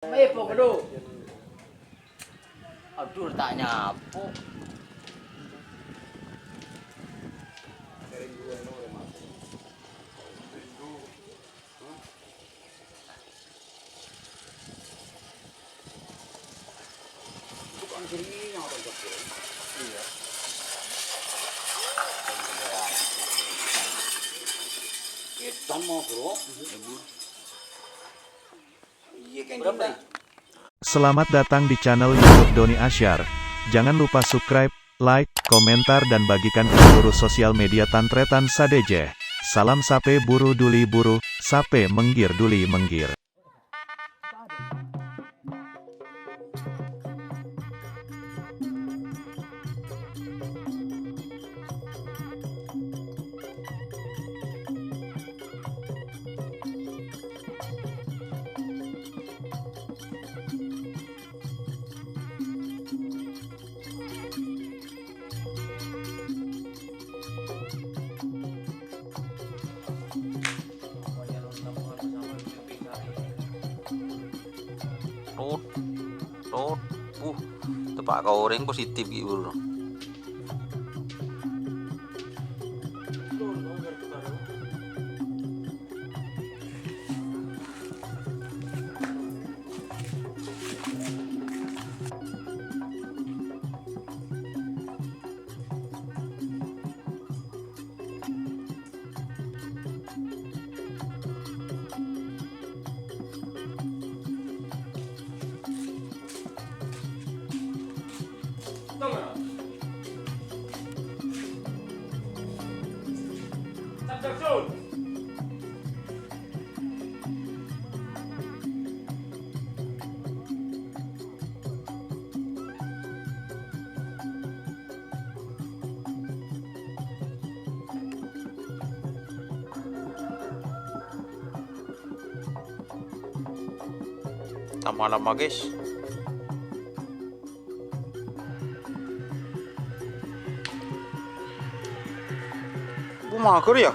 Mepo kedo. Aduh, tak nyapu. Bukan sininya orang kecil. Iya. Kita mau bro. Iya kan kita. Selamat datang di channel YouTube Doni Asyar. Jangan lupa subscribe, like, komentar dan bagikan ke seluruh sosial media Tantretan Sadejeh. Salam sape buru duli buru, sape menggir duli menggir. Rốt rốt tepak goreng positif gitu bro. Lama-lama guys. Mager ya?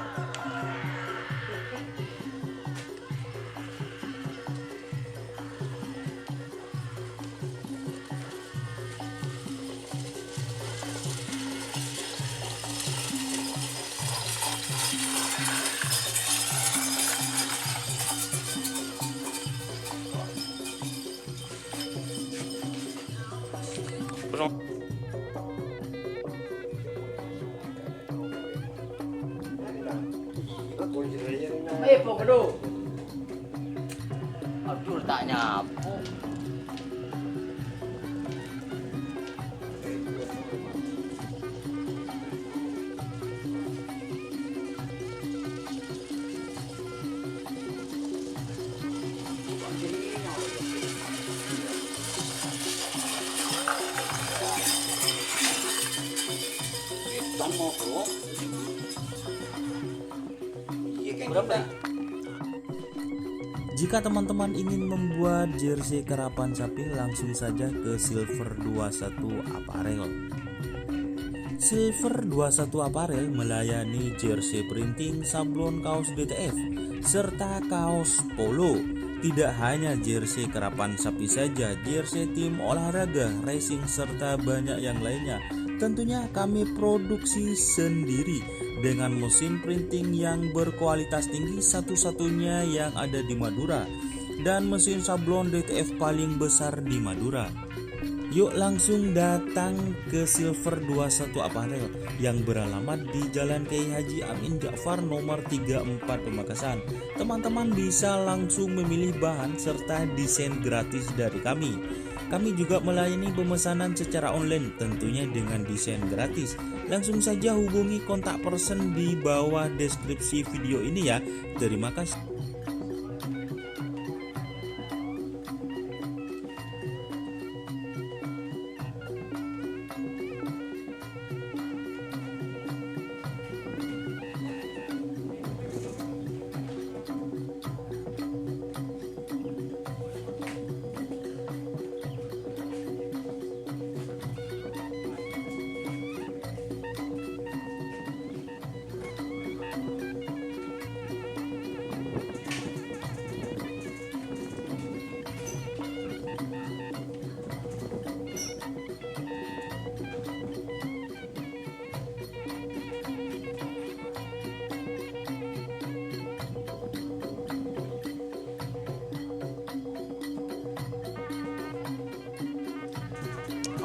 Mepo kedo. Aduh, tak nyapu. Bukan sininya orang kecil. Kita mau bro. Iya kan kita. Jika teman-teman ingin membuat jersey karapan sapi, langsung saja ke Silver 21 Apparel. Silver 21 Apparel melayani jersey printing, sablon kaos DTF, serta kaos polo. Tidak hanya jersey karapan sapi saja, jersey tim olahraga, racing, serta banyak yang lainnya. Tentunya kami produksi sendiri dengan mesin printing yang berkualitas tinggi, satu-satunya yang ada di Madura, dan mesin sablon DTF paling besar di Madura. Yuk langsung datang ke Silver 21 Apparel yang beralamat di Jalan Kiai Haji Amin Ja'far nomor 34 Pamekasan. Teman-teman bisa langsung memilih bahan serta desain gratis dari kami. Kami juga melayani pemesanan secara online, tentunya dengan desain gratis. Langsung saja hubungi kontak person di bawah deskripsi video ini ya. Terima kasih.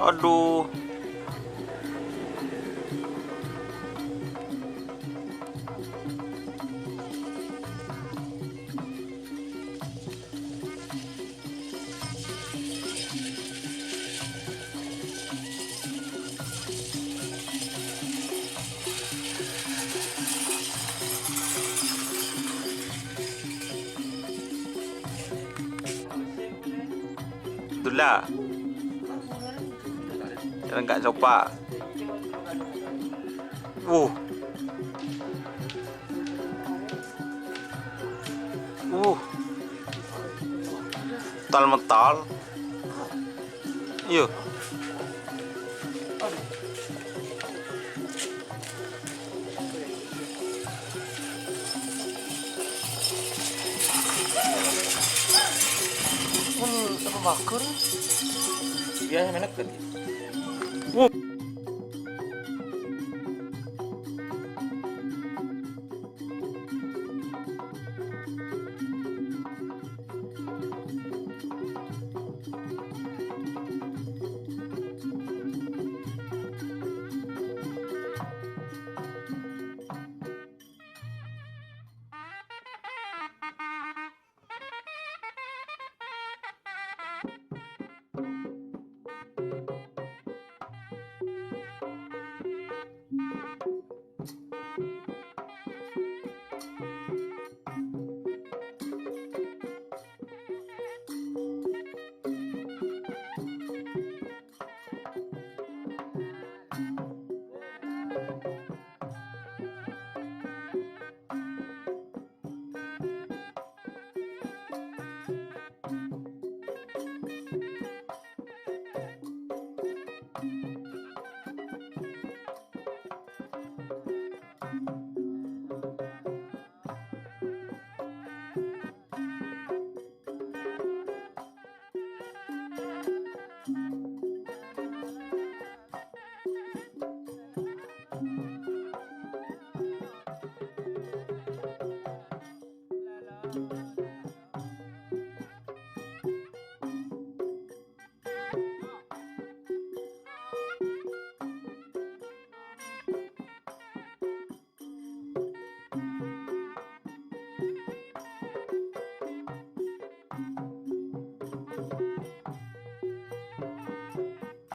Aduh. Itulah. Jangan nggak coba. Uh. Mental. Iya. Apa bakar? Biasa menek kan.